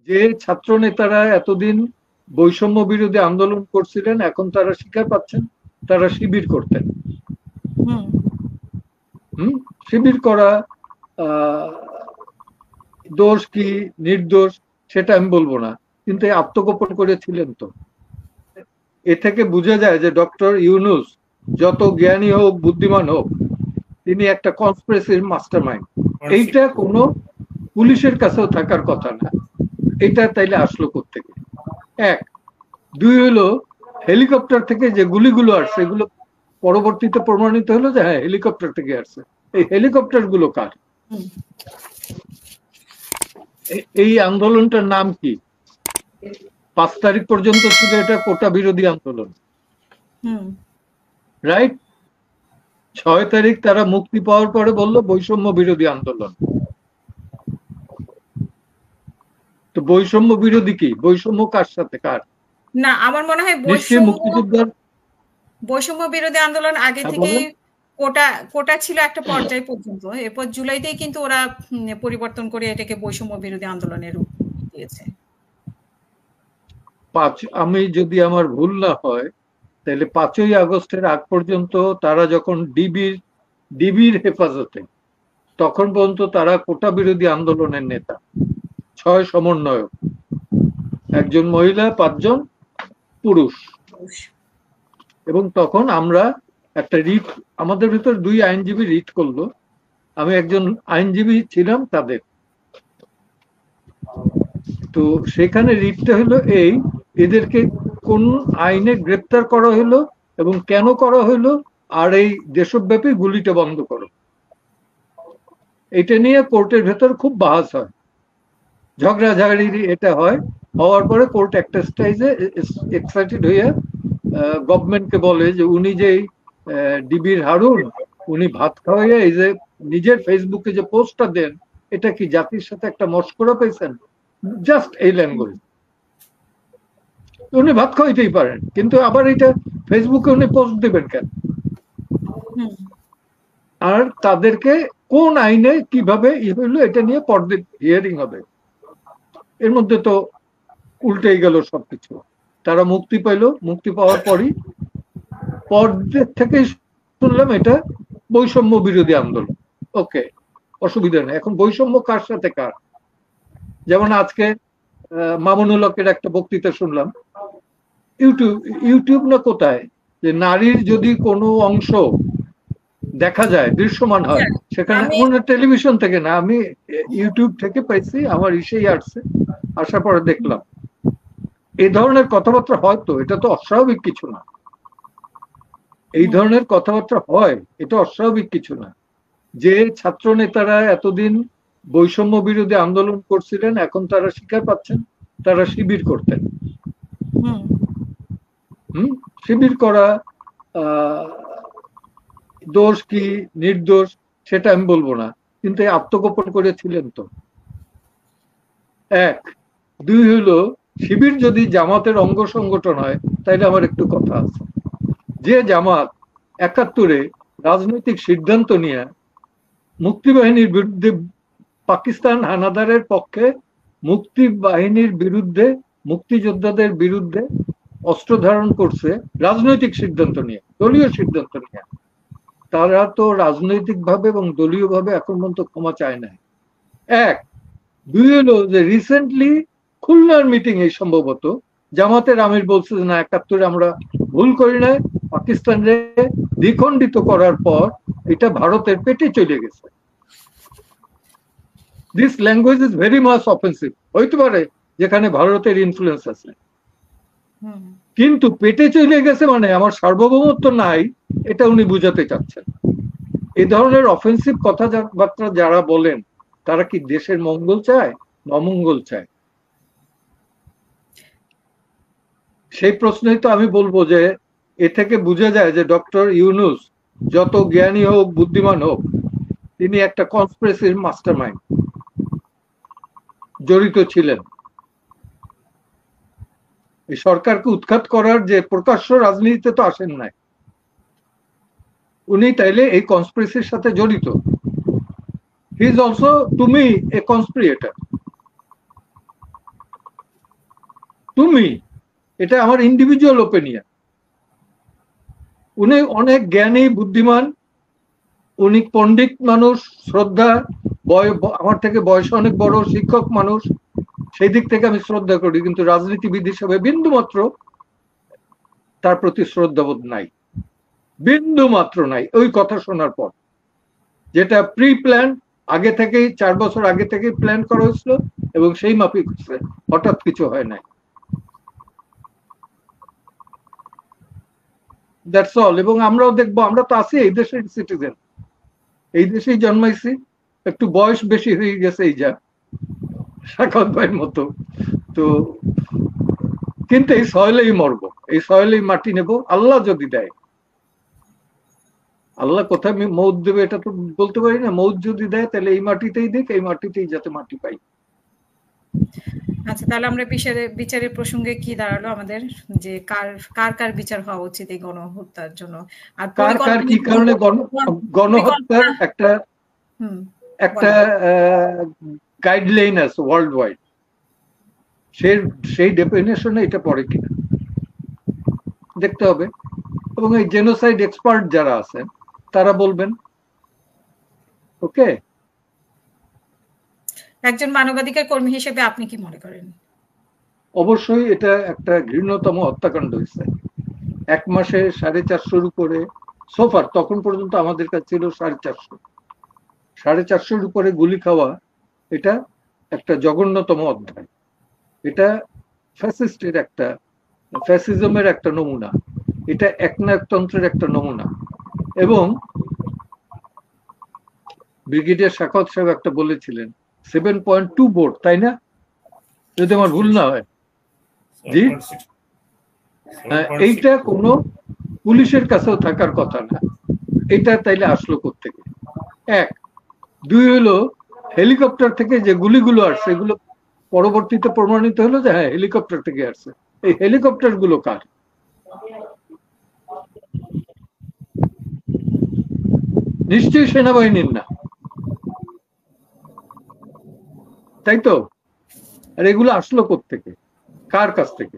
যে ছাত্র নেতারা এতদিন বৈষম্য বিরোধী আন্দোলন করছিলেন এখন তারা স্বীকার পাচ্ছেন তারা শিবির করতেন। শিবির করা দোষ কি নির্দোষ সেটা আমি বলবো না, কিন্তু আত্মগোপন করেছিলেন তো। এ থেকে বোঝা যায় যে ডক্টর ইউনূস যত জ্ঞানী হোক বুদ্ধিমান হোক তিনি একটা কনস্পিরেসির মাস্টারমাইন্ড। এইটা কোনো পুলিশের কাছেও থাকার কথা না। এটা তাইলে আসলো কোত্থেকে? এক। দুই হলো হেলিকপ্টার থেকে যে গুলিগুলো আসছে এগুলো পরবর্তীতে প্রমাণিত হলো যে হ্যাঁ হেলিকপ্টার থেকে আসছে। এই হেলিকপ্টার গুলো কার? এই আন্দোলনটার নাম কি? 5 তারিখ পর্যন্ত ছিল এটা কোটা বিরোধী আন্দোলন, রাইট? 6 তারিখ তারা মুক্তি পাওয়ার পরে বললো বৈষম্য বিরোধী আন্দোলন। তো বৈষম্য বিরোধী কি? বৈষম্য কার সাথে কার? না, আমার মনে হয় বৈষম্য বিরোধী আন্দোলন আগে থেকেই কোটা ছিল একটা পর্যায় পর্যন্ত। এরপর জুলাইতেই কিন্তু ওরা পরিবর্তন করে এটাকে বৈষম্য বিরোধী আন্দোলনের রূপ দিয়েছে। আমি যদি আমার ভুল না হয় তাহলে 5ই আগস্টের আগ পর্যন্ত তারা যখন ডিবির হেফাজতে, তখন পর্যন্ত তারা কোটা বিরোধী আন্দোলনের নেতা। 6 সমন্বয়ক, একজন মহিলা 5 জন পুরুষ। এবং তখন আমরা একটা রিট, আমাদের ভিতর 2 আইনজীবী রিট করলো, আমি একজন আইনজীবী ছিলাম তাদের। তো সেখানে রিটটা হলো এই, এদেরকে কোন আইনে গ্রেপ্তার করা হলো এবং কেন করা হলো, আর এই দেশব্যাপী গুলিটা বন্ধ করো। এটা নিয়ে কোর্টের ভেতর খুব বাহাস হয়, ঝগড়াঝাড়ি এটা হয়। হওয়ার পরে কোর্ট একটা স্টেজে এক্সাইটেড হয়ে গভর্নমেন্টকে বলে যে উনি যে ডিবির হারুন উনি ভাত খাওয়াইয়া এই যে নিজের ফেসবুকে যে পোস্টটা দেন এটা কি জাতির সাথে একটা মস্করা পেয়েছেন? জাস্ট এই ল্যাঙ্গুয়েজ। উনি ভাত খাওয়াইতেই পারেন, কিন্তু আবার এটা ফেসবুকে উনি পোস্ট দেবেন কেন? আর তাদেরকে কোন আইনে কিভাবে হইলো এটা নিয়ে পরদিন হিয়ারিং হবে। এর মধ্যে তো উল্টেই গেল সবকিছু। তারা মুক্তি পাইল, মুক্তি পাওয়ার পরই পরদিন থেকে শুনলাম এটা বৈষম্য বিরোধী আন্দোলন। ওকে, অসুবিধা নেই। এখন বৈষম্য কার সাথে কার? যেমন আজকে মামুনুল হকের একটা বক্তৃতা শুনলাম ইউটিউব না কোথায়, যে নারীর যদি কোনো অংশ দেখা যায় দৃশ্যমান হয় সেখানে, টেলিভিশন থেকে না, আমি ইউটিউব থেকে পাইছি, আমার ইসেই আসছে, আসার পরে দেখলাম এই ধরনের কথাবার্তা হয়তো, এটা তো অস্বাভাবিক কিছু না। এই ধরনের কথাবার্তা হয়, এটা অস্বাভাবিক কিছু না। যে ছাত্র নেতারা এতদিন বৈষম্য বিরোধী আন্দোলন করছিলেন এখন তারা স্বীকার পাচ্ছেন তারা শিবির করতেন। শিবির করা দোষ কি নির্দোষ সেটা আমি বলবো না, কিন্তু আত্মগোপন করেছিলেন তো। এক। দুই হলো শিবির যদি জামাতের অঙ্গ সংগঠন হয় তাইলে আমার একটু কথা আছে। যে জামাত 71-এ রাজনৈতিক সিদ্ধান্ত নিয়ে মুক্তিবাহিনীর বিরুদ্ধে, পাকিস্তান হানাদারের পক্ষে মুক্তি বাহিনীর বিরুদ্ধে, মুক্তিযোদ্ধাদের বিরুদ্ধে অস্ত্র ধারণ করছে রাজনৈতিক সিদ্ধান্ত নিয়ে, দলীয় সিদ্ধান্ত নিয়ে, তারা তো রাজনৈতিকভাবে এবং দলীয়ভাবে এখন পর্যন্ত ক্ষমা চায় না। এক। দুই হলো যে রিসেন্টলি খুলনার মিটিং এই সম্ভবত জামাতের আমির বলছে যে না 71-এ আমরা ভুল করি না, পাকিস্তানকে দ্বিখণ্ডিত করার পর এটা ভারতের পেটে চলে গেছে। This language is very much offensive. হইতে পারে যেখানে ভারতের ইনফ্লুয়েন্স আছে, কিন্তু পেটে চলে গেছে মানে আমার সার্বভৌমত্ব নাই, এটা উনি বুঝাতে চাচ্ছেন। এই ধরনের অফেন্সিভ কথাবার্তা যারা বলেন তারা কি দেশের মঙ্গল চায় না অমঙ্গল চায়? সেই প্রশ্নেই তো আমি বলবো যে এ থেকে বোঝা যায় যে ডক্টর ইউনূস যত জ্ঞানী হোক বুদ্ধিমান হোক তিনি একটা কনস্পিরেসির মাস্টারমাইন্ড জড়িত ছিলেন। এই সরকারকে উৎখাত করার যে প্রকাশ্য রাজনীতিতে তো আসেন নাই উনি, তাইলে এই কনস্পিরেসির সাথে জড়িত। He is also to me a conspirator. তুমি, এটা আমার ইন্ডিভিজুয়াল ওপিনিয়ন। উনি অনেক জ্ঞানী, বুদ্ধিমান, উনি পণ্ডিত মানুষ, শ্রদ্ধা, আমার থেকে বয়সে অনেক বড়, শিক্ষক মানুষ, সেই দিক থেকে আমি শ্রদ্ধা করি, কিন্তু রাজনীতিবিদ হিসেবে বিন্দু মাত্র তার প্রতি শ্রদ্ধাবোধ নাই, বিন্দু মাত্র নাই। ওই কথা শোনার পর, যেটা প্রি প্ল্যান, আগে থেকেই 4 বছর আগে থেকেই প্ল্যান করা হয়েছিল এবং সেই মাফিক হচ্ছে, হঠাৎ কিছু হয় নাই। That's all. এবং আমরাও দেখবো, আমরা তো আছি এই দেশের সিটিজেন, এই দেশেই জন্মাইছি, একটু বয়স বেশি হয়ে গেছে এই যা সাখাওয়াত ভাইয়ের মতো, তো কিন্তু এই সয়েলেই মরবো, এই সয়েলেই মাটি নেব, আল্লাহ যদি দেয়। আল্লাহ কোথায় মৌত দেবে এটা তো বলতে পারি না, মৌত যদি দেয় তাহলে এই মাটিতেই দিক, এই মাটিতেই যাতে মাটি পাই। আচ্ছা, তাহলে আমরা বিচারের প্রসঙ্গে কি দাঁড়ালো আমাদের, যে কার কার বিচার হওয়া উচিত এই গণহত্যার জন্য, আর কার কার কি কারণে গণহত্যার একটা গাইডলাইন আছে ওয়ার্ল্ড ওয়াইড, সেই ডেফিনেশনে এটা পড়ে কিনা দেখতে হবে। এবং এই জেনোসাইড এক্সপার্ট যারা আছেন তারা বলবেন। ওকে, একজন মানবাধিকার কর্মী হিসেবে আপনি কি মনে করেন? অবশ্যই এটা একটা ঘৃণ্যতম হত্যাকাণ্ড হয়েছে। 1 মাসে 450-র উপরে সোফার, তখন পর্যন্ত আমাদের কাছে ছিল 450, 450-র উপরে গুলি খাওয়া, এটা একটা জঘন্যতম অধ্যায়। এটা ফ্যাসিস্টের একটা, ফ্যাসিজমের একটা নমুনা, এটা একনায়কতন্ত্রের একটা নমুনা। এবং ব্রিগেডিয়ার সাখাওয়াত সাহেব একটা বলেছিলেন 7.2 ভোট, তাই না, যদি আমার ভুল না হয়? জি, এইটা কোনো পুলিশের কাছেও থাকার কথা না। এটা তাইলে আসলো কোত্থেকে? 1, 2 হলো হেলিকপ্টার থেকে যে গুলিগুলো আসছে, এগুলো পরবর্তীতে প্রমাণিত হলো যে হ্যাঁ হেলিকপ্টার থেকে আসছে। এই হেলিকপ্টার গুলো কার? নিশ্চয়ই সেনাবাহিনীর না, তাই তো? আর এগুলো আসলো কোত্থেকে, কার কাছ থেকে?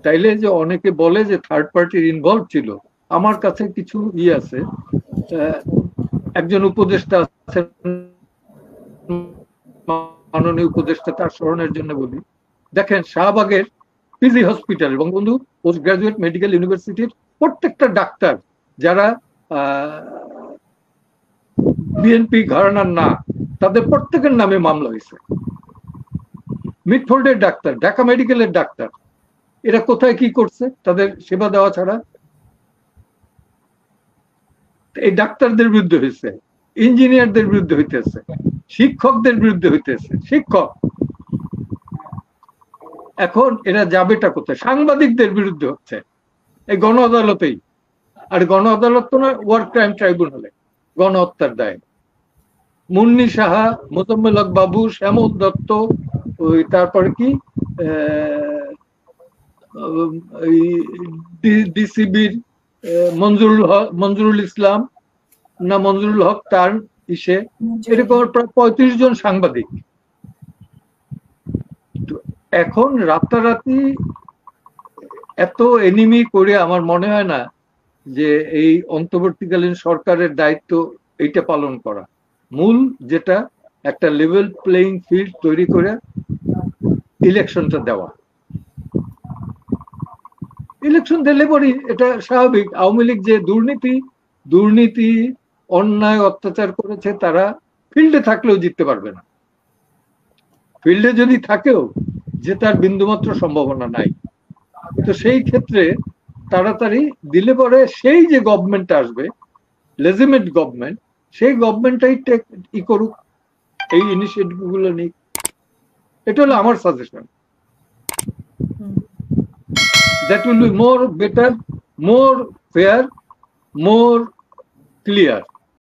তাইলে যে অনেকে বলে যে থার্ড পার্টির ইনভলভ ছিল, আমার কাছে কিছু আছে, একজন উপদেষ্টা আছেন, মাননীয় উপদেষ্টা, তার স্মরণের জন্য বলি, দেখেন শাহবাগের PG hospital, Bangabandhu post graduate medical ইউনিভার্সিটির প্রত্যেকটা ডাক্তার যারা বিএনপি ঘরানার না, তাদের প্রত্যেকের নামে মামলা হয়েছে। মিটফোর্ডের ডাক্তার, ঢাকা মেডিকেলের ডাক্তার, এরা কোথায় কি করছে তাদের সেবা দেওয়া ছাড়া? এই ডাক্তারদের বিরুদ্ধে হয়েছে, ইঞ্জিনিয়ারদের বিরুদ্ধে হইতেছে, শিক্ষকদের বিরুদ্ধে হইতেছে, শিক্ষক। এখন এরা যাবেটা কোথায়? সাংবাদিকদের বিরুদ্ধে হচ্ছে এই গণ আদালতেই। আর গণ আদালত তো নয়, ওয়ার ক্রাইম ট্রাইব্যুনালে গণহত্যার দায়। মুন্নি সাহা, মোজাম্মেল হক বাবু, শ্যামল দত্ত, ওই তারপরে কি ডিসিবির মঞ্জুরুল ইসলাম না মঞ্জুরুল হক, তার ইসে এরকম প্রায় 35 জন সাংবাদিক। এখন রাতারাতি এত এনিমি করে আমার মনে হয় না যে এই অন্তর্বর্তীকালীন সরকারের দায়িত্ব এইটা পালন করা। মূল যেটা, একটা লেভেল প্লেইং ফিল্ড তৈরি করে ইলেকশনটা দেওয়া। ইলেকশন দিলে পরই এটা স্বাভাবিক। আওয়ামী লীগ যে দুর্নীতি অন্যায় অত্যাচার করেছে, তারা ফিল্ডে থাকলেও জিততে পারবে না। ফিল্ডে যদি থাকেও জেতার বিন্দুমাত্র সম্ভাবনা নাই। তো সেই ক্ষেত্রে তাড়াতাড়ি দিলে পরে সেই যে গভর্নমেন্ট আসবে, লেজিমেট গভর্নমেন্ট, সেই গভর্নমেন্টটাই করুক, এই ইনিশিয়েটিভ গুলো নিক। এটা হলো আমার suggestion. That will be more better, more fair, more clear.